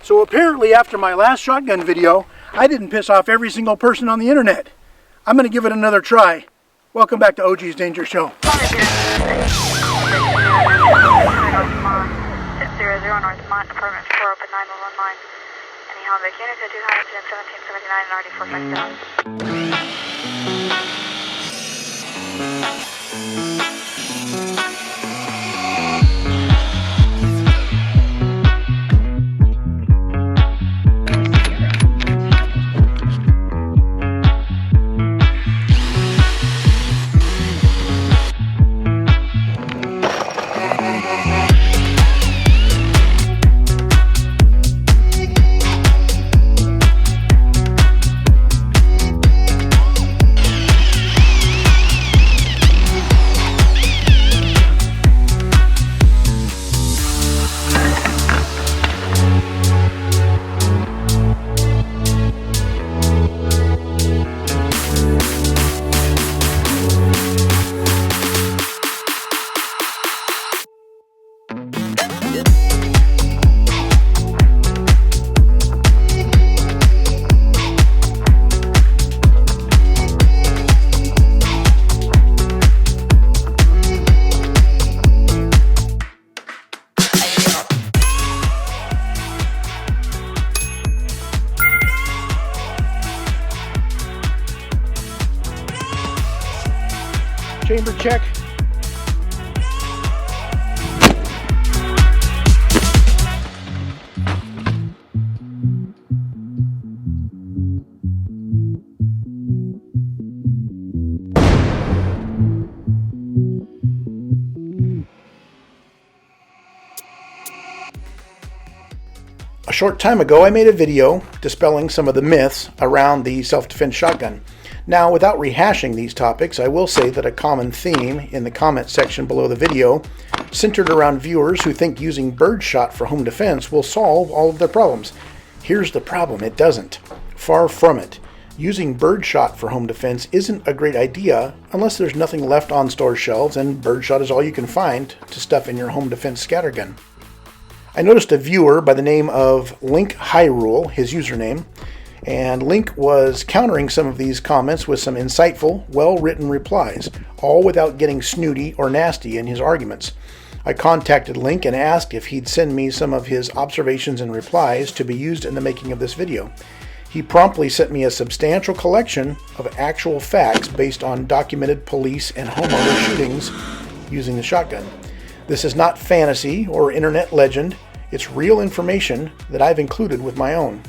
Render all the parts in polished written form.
So apparently after my last shotgun video, I didn't piss off every single person on the internet. I'm going to give it another try. Welcome back to OG's Danger Show. 0 North Mont, apartment 4, open 911 line. Any home vacancies at 200 1779 and RD 4 Chamber check. A short time ago, I made a video dispelling some of the myths around the self-defense shotgun. Now, without rehashing these topics, I will say that a common theme in the comment section below the video centered around viewers who think using Birdshot for home defense will solve all of their problems. Here's the problem: it doesn't. Far from it. Using Birdshot for home defense isn't a great idea unless there's nothing left on store shelves and Birdshot is all you can find to stuff in your home defense scattergun. I noticed a viewer by the name of Link Hyrule, his username, and Link was countering some of these comments with some insightful, well-written replies, all without getting snooty or nasty in his arguments. I contacted Link and asked if he'd send me some of his observations and replies to be used in the making of this video. He promptly sent me a substantial collection of actual facts based on documented police and homeowner shootings using the shotgun. This is not fantasy or internet legend. It's real information that I've included with my own.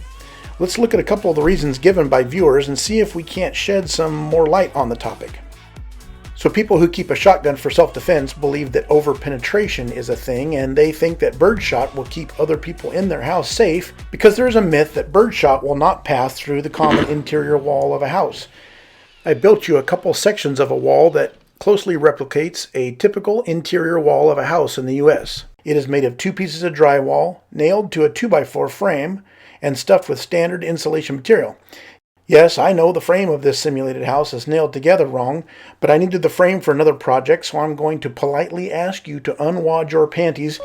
Let's look at a couple of the reasons given by viewers and see if we can't shed some more light on the topic. So people who keep a shotgun for self-defense believe that over-penetration is a thing, and they think that Birdshot will keep other people in their house safe because there's a myth that Birdshot will not pass through the common interior wall of a house. I built you a couple sections of a wall that closely replicates a typical interior wall of a house in the US. It is made of 2 pieces of drywall, nailed to a 2x4 frame, and stuffed with standard insulation material. Yes, I know the frame of this simulated house is nailed together wrong, but I needed the frame for another project, so I'm going to politely ask you to unwad your panties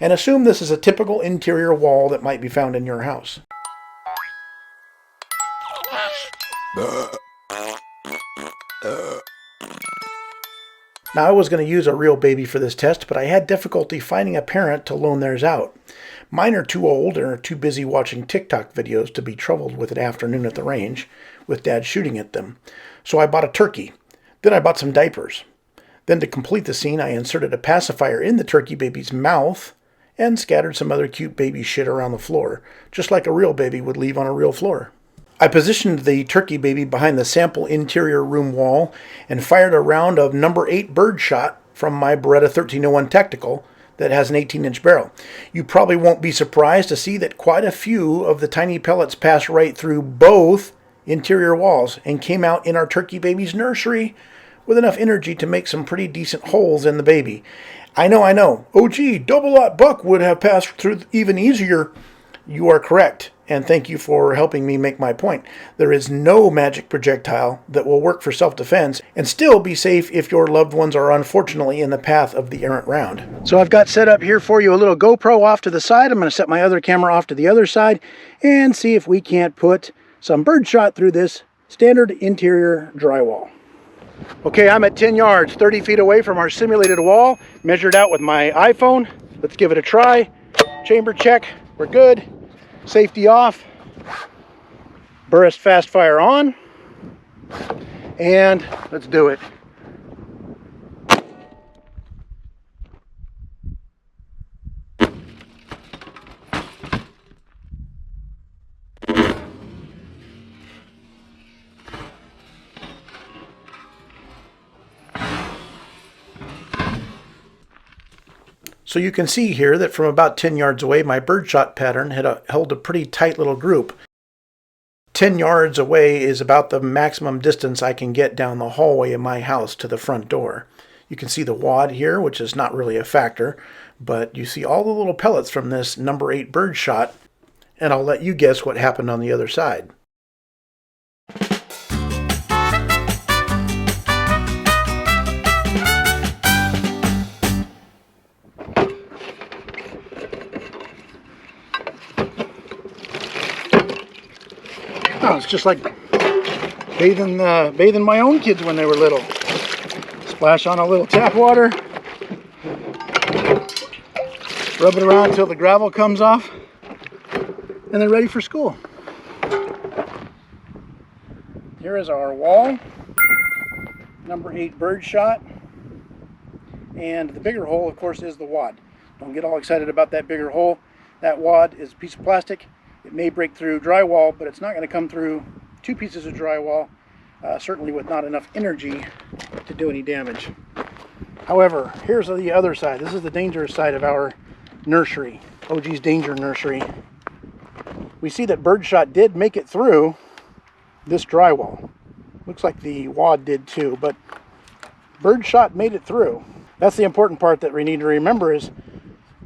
and assume this is a typical interior wall that might be found in your house. Now, I was going to use a real baby for this test, but I had difficulty finding a parent to loan theirs out. Mine are too old and are too busy watching TikTok videos to be troubled with an afternoon at the range, with Dad shooting at them. So I bought a turkey. Then I bought some diapers. Then to complete the scene, I inserted a pacifier in the turkey baby's mouth and scattered some other cute baby shit around the floor, just like a real baby would leave on a real floor. I positioned the turkey baby behind the sample interior room wall and fired a round of number 8 Birdshot from my Beretta 1301 Tactical that has an 18-inch barrel. You probably won't be surprised to see that quite a few of the tiny pellets passed right through both interior walls and came out in our turkey baby's nursery with enough energy to make some pretty decent holes in the baby. I know. Oh gee, Double-Aught Buck would have passed through even easier. You are correct. And thank you for helping me make my point. There is no magic projectile that will work for self-defense and still be safe if your loved ones are unfortunately in the path of the errant round. So I've got set up here for you a little GoPro off to the side. I'm going to set my other camera off to the other side and see if we can't put some birdshot through this standard interior drywall. Okay, I'm at 10 yards, 30 feet away from our simulated wall, measured out with my iPhone. Let's give it a try. Chamber check, we're good. Safety off, burst fast fire on, and let's do it. So you can see here that from about 10 yards away, my birdshot pattern had held a pretty tight little group. 10 yards away is about the maximum distance I can get down the hallway in my house to the front door. You can see the wad here, which is not really a factor, but you see all the little pellets from this number 8 birdshot, and I'll let you guess what happened on the other side. Oh, it's just like bathing my own kids when they were little. Splash on a little tap water, rub it around until the gravel comes off, and they're ready for school. Here is our wall, number 8 birdshot, and the bigger hole, of course, is the wad. Don't get all excited about that bigger hole. That wad is a piece of plastic. It may break through drywall, but it's not going to come through 2 pieces of drywall, certainly with not enough energy to do any damage. However, here's the other side. This is the dangerous side of our nursery, OG's Danger Nursery. We see that birdshot did make it through this drywall. Looks like the wad did too, but birdshot made it through. That's the important part that we need to remember is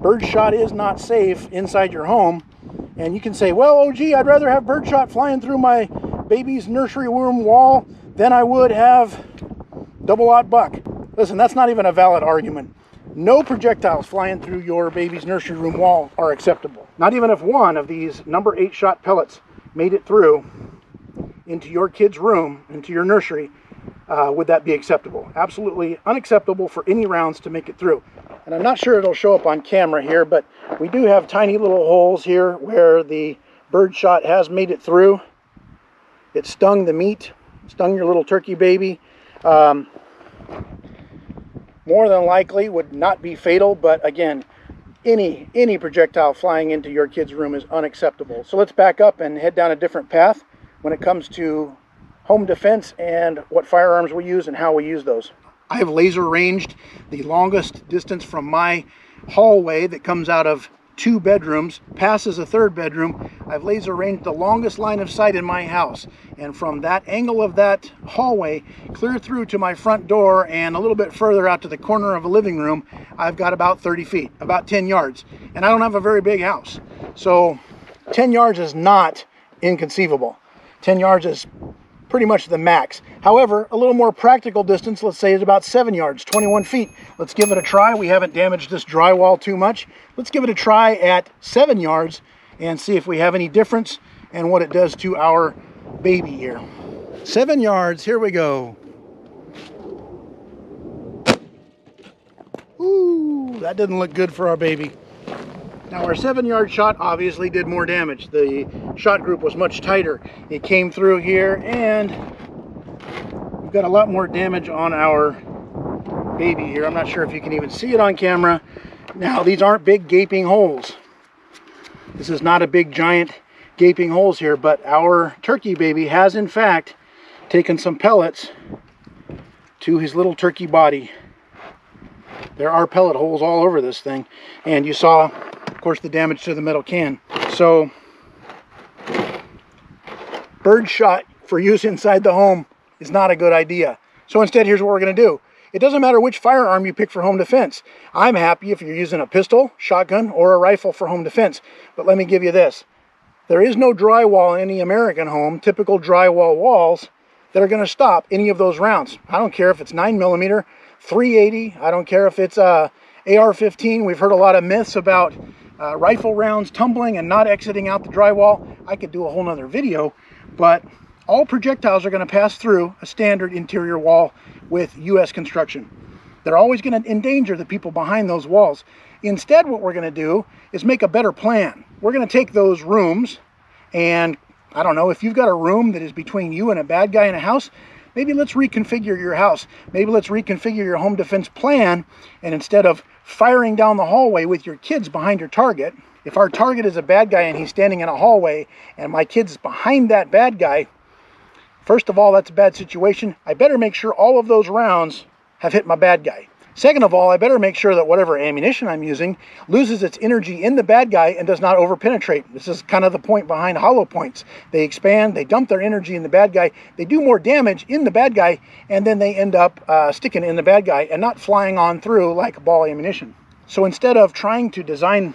birdshot is not safe inside your home. And you can say, well, OG, I'd rather have birdshot flying through my baby's nursery room wall than I would have double-aught buck. Listen, that's not even a valid argument. No projectiles flying through your baby's nursery room wall are acceptable. Not even if one of these number 8 shot pellets made it through into your kid's room, into your nursery, would that be acceptable? Absolutely unacceptable for any rounds to make it through. And I'm not sure it'll show up on camera here, but we do have tiny little holes here where the birdshot has made it through. It stung the meat, stung your little turkey baby. More than likely would not be fatal, but again, any projectile flying into your kid's room is unacceptable. So let's back up and head down a different path when it comes to home defense and what firearms we use and how we use those. I have laser ranged the longest distance from my hallway that comes out of 2 bedrooms, passes a 3rd bedroom. I've laser ranged the longest line of sight in my house. And from that angle of that hallway, clear through to my front door and a little bit further out to the corner of a living room, I've got about 30 feet, about 10 yards. And I don't have a very big house. So 10 yards is not inconceivable. 10 yards is pretty much the max. However, a little more practical distance, let's say, is about 7 yards, 21 feet. Let's give it a try. We haven't damaged this drywall too much. Let's give it a try at 7 yards and see if we have any difference and what it does to our baby here. 7 yards, here we go. Ooh, that didn't look good for our baby. Now our 7-yard shot obviously did more damage. The shot group was much tighter. It came through here and we've got a lot more damage on our baby here. I'm not sure if you can even see it on camera. Now these aren't big gaping holes. This is not a big giant gaping holes here, but our turkey baby has in fact taken some pellets to his little turkey body. There are pellet holes all over this thing, and you saw, of course, the damage to the metal can. So birdshot for use inside the home is not a good idea. So instead, here's what we're going to do. It doesn't matter which firearm you pick for home defense. I'm happy if you're using a pistol, shotgun, or a rifle for home defense. But let me give you this. There is no drywall in any American home, typical drywall walls, that are going to stop any of those rounds. I don't care if it's 9mm, 380, I don't care if it's AR-15. We've heard a lot of myths about rifle rounds tumbling and not exiting out the drywall. I could do a whole nother video, but all projectiles are going to pass through a standard interior wall with U.S. construction. They're always going to endanger the people behind those walls. Instead, what we're going to do is make a better plan. We're going to take those rooms, and I don't know, if you've got a room that is between you and a bad guy in a house, maybe let's reconfigure your house. Maybe let's reconfigure your home defense plan, and instead of firing down the hallway with your kids behind your target, if our target is a bad guy and he's standing in a hallway and my kid's behind that bad guy, first of all, that's a bad situation. I better make sure all of those rounds have hit my bad guy. Second of all, I better make sure that whatever ammunition I'm using loses its energy in the bad guy and does not overpenetrate. This is kind of the point behind hollow points. They expand, they dump their energy in the bad guy, they do more damage in the bad guy, and then they end up sticking in the bad guy and not flying on through like ball ammunition. So instead of trying to design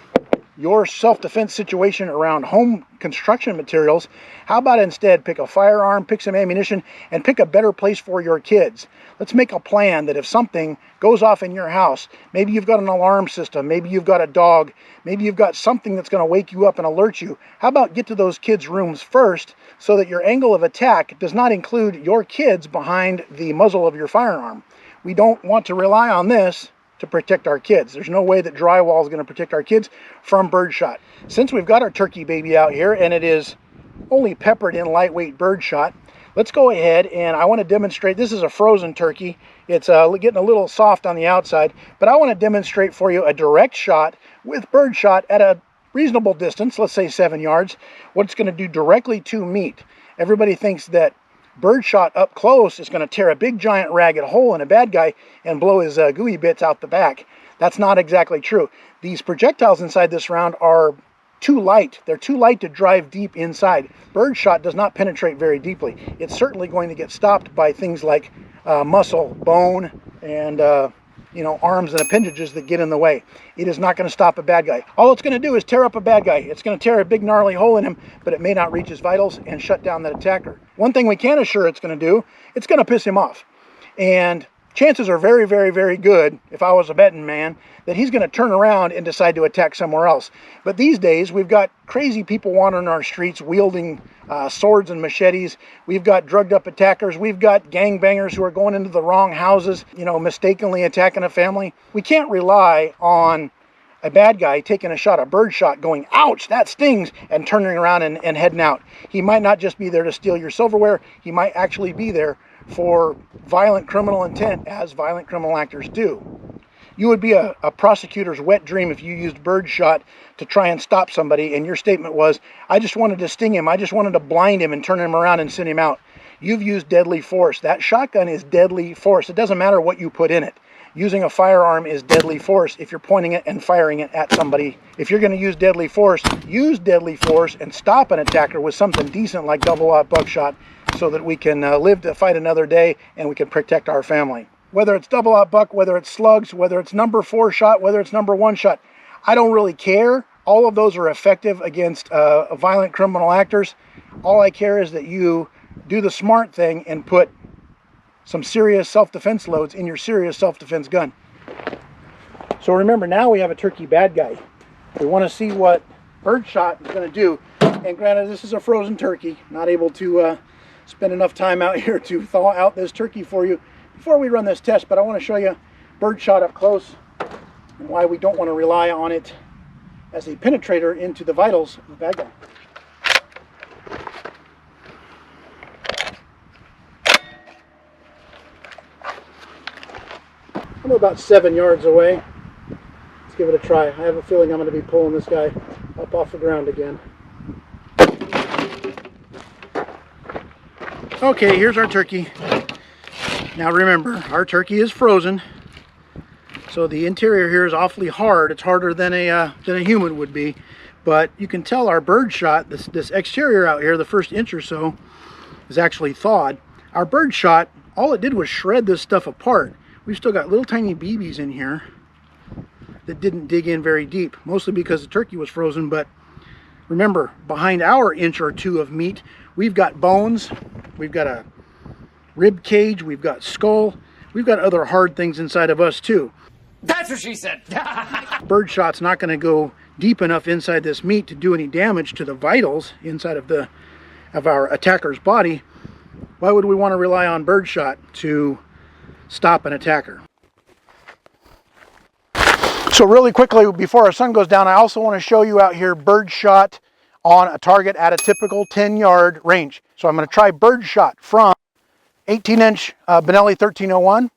your self-defense situation around home construction materials, how about instead pick a firearm, pick some ammunition, and pick a better place for your kids? Let's make a plan that if something goes off in your house, maybe you've got an alarm system, maybe you've got a dog, maybe you've got something that's going to wake you up and alert you. How about get to those kids' rooms first so that your angle of attack does not include your kids behind the muzzle of your firearm? We don't want to rely on this to protect our kids. There's no way that drywall is going to protect our kids from birdshot. Since we've got our turkey baby out here and it is only peppered in lightweight birdshot, let's go ahead and I want to demonstrate. This is a frozen turkey. It's getting a little soft on the outside, but I want to demonstrate for you a direct shot with birdshot at a reasonable distance, let's say 7 yards, what it's going to do directly to meat. Everybody thinks that birdshot up close is going to tear a big giant ragged hole in a bad guy and blow his gooey bits out the back. That's not exactly true. These projectiles inside this round are too light. They're too light to drive deep inside. Birdshot does not penetrate very deeply. It's certainly going to get stopped by things like muscle, bone, and arms and appendages that get in the way. It is not going to stop a bad guy. All it's going to do is tear up a bad guy. It's going to tear a big gnarly hole in him, but it may not reach his vitals and shut down that attacker. One thing we can assure it's going to do, it's going to piss him off. And chances are very, very, very good, if I was a betting man, that he's going to turn around and decide to attack somewhere else. But these days, we've got crazy people wandering our streets wielding swords and machetes. We've got drugged up attackers. We've got gangbangers who are going into the wrong houses, mistakenly attacking a family. We can't rely on a bad guy taking a shot of birdshot going, ouch, that stings, and turning around and heading out. He might not just be there to steal your silverware. He might actually be there for violent criminal intent, as violent criminal actors do. You would be a prosecutor's wet dream if you used birdshot to try and stop somebody and your statement was, I just wanted to sting him, I just wanted to blind him and turn him around and send him out. You've used deadly force. That shotgun is deadly force. It doesn't matter what you put in it. Using a firearm is deadly force if you're pointing it and firing it at somebody. If you're going to use deadly force and stop an attacker with something decent like double-aught buckshot so that we can live to fight another day and we can protect our family. Whether it's double-aught buck, whether it's slugs, whether it's number 4 shot, whether it's number 1 shot, I don't really care. All of those are effective against violent criminal actors. All I care is that you do the smart thing and put some serious self-defense loads in your serious self-defense gun. So remember, now we have a turkey bad guy. We want to see what birdshot is going to do. And granted, this is a frozen turkey. Not able to spend enough time out here to thaw out this turkey for you before we run this test, but I want to show you birdshot up close and why we don't want to rely on it as a penetrator into the vitals of the bad guy. I'm about 7 yards away. Let's give it a try. I have a feeling I'm going to be pulling this guy up off the ground again. Okay, here's our turkey. Now remember, our turkey is frozen, so the interior here is awfully hard. It's harder than a human would be, but you can tell our birdshot, this exterior out here, the first inch or so, is actually thawed. Our birdshot, all it did was shred this stuff apart. We've still got little tiny BBs in here that didn't dig in very deep, mostly because the turkey was frozen, but Remember, behind our inch or two of meat, we've got bones, we've got a rib cage, we've got skull, we've got other hard things inside of us too. That's what she said. Birdshot's not going to go deep enough inside this meat to do any damage to the vitals inside of our attacker's body. Why would we want to rely on birdshot to stop an attacker? So really quickly, before our sun goes down, I also want to show you out here birdshot on a target at a typical 10-yard range. So I'm going to try birdshot from 18-inch Benelli 1301.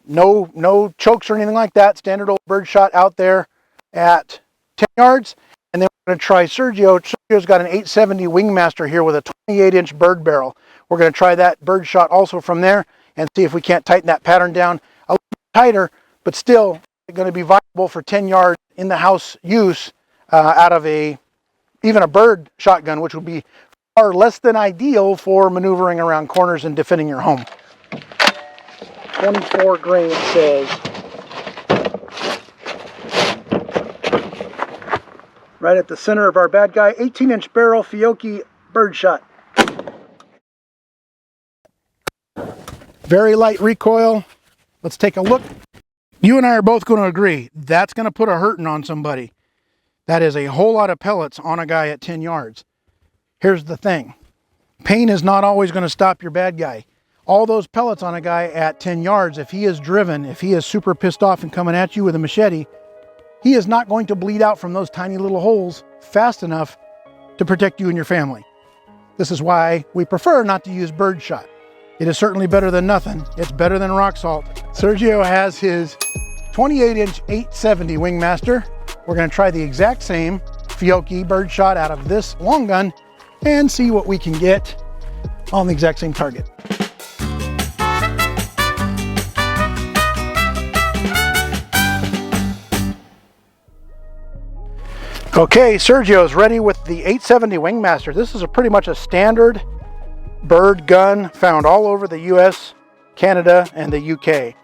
No chokes or anything like that. Standard old birdshot out there at 10 yards. And then we're going to try Sergio. Sergio's got an 870 Wingmaster here with a 28-inch bird barrel. We're going to try that birdshot also from there and see if we can't tighten that pattern down a little tighter, but still going to be viable for 10 yards in the house use out of even a bird shotgun, which would be far less than ideal for maneuvering around corners and defending your home. 24 grain says. Right at the center of our bad guy, 18-inch barrel Fiocchi birdshot. Very light recoil. Let's take a look. You and I are both going to agree that's going to put a hurting on somebody. That is a whole lot of pellets on a guy at 10 yards. Here's the thing. Pain is not always going to stop your bad guy. All those pellets on a guy at 10 yards, if he is driven, if he is super pissed off and coming at you with a machete, he is not going to bleed out from those tiny little holes fast enough to protect you and your family. This is why we prefer not to use birdshot. It is certainly better than nothing. It's better than rock salt. Sergio has his 28-inch 870 Wingmaster. We're going to try the exact same Fiocchi birdshot out of this long gun and see what we can get on the exact same target. Okay, Sergio's ready with the 870 Wingmaster. This is pretty much a standard bird gun found all over the US, Canada, and the UK.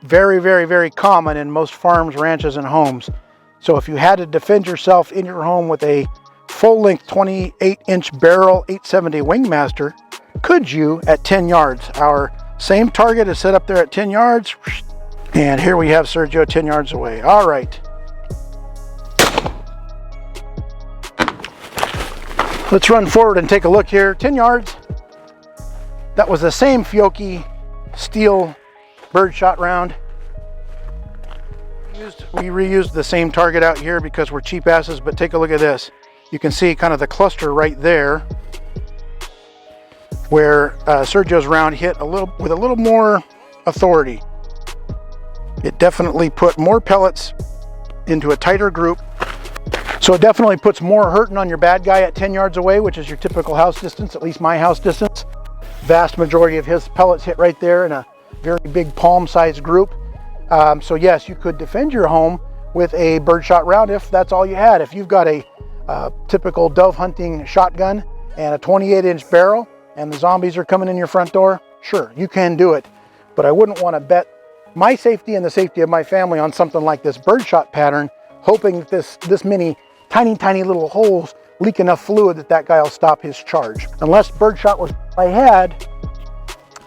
Very, very, very common in most farms, ranches, and homes. So if you had to defend yourself in your home with a full-length 28-inch barrel 870 Wingmaster, could you at 10 yards? Our same target is set up there at 10 yards. And here we have Sergio 10 yards away. All right. Let's run forward and take a look here. 10 yards. That was the same Fiocchi steel birdshot round. We reused the same target out here because we're cheap asses, but take a look at this. You can see kind of the cluster right there where Sergio's round hit with a little more authority. It definitely put more pellets into a tighter group. So it definitely puts more hurting on your bad guy at 10 yards away, which is your typical house distance, at least my house distance. Vast majority of his pellets hit right there in a very big palm-sized group. So yes, you could defend your home with a birdshot round if that's all you had. If you've got a typical dove hunting shotgun and a 28-inch barrel and the zombies are coming in your front door, sure, you can do it. But I wouldn't want to bet my safety and the safety of my family on something like this birdshot pattern, hoping that this many tiny little holes leak enough fluid that guy will stop his charge. Unless birdshot was what I had,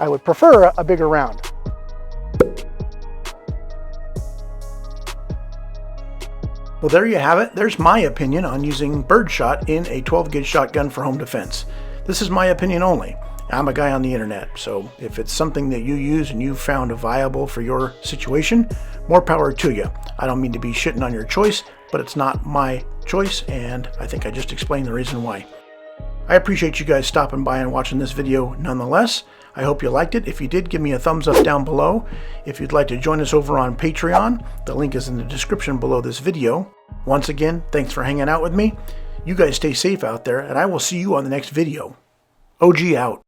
I would prefer a bigger round. Well, there you have it. There's my opinion on using birdshot in a 12-gauge shotgun for home defense. This is my opinion only. I'm a guy on the internet, so if it's something that you use and you found viable for your situation, more power to you. I don't mean to be shitting on your choice, but it's not my choice, and I think I just explained the reason why. I appreciate you guys stopping by and watching this video nonetheless. I hope you liked it. If you did, give me a thumbs up down below. If you'd like to join us over on Patreon, the link is in the description below this video. Once again, thanks for hanging out with me. You guys stay safe out there, and I will see you on the next video. OG out.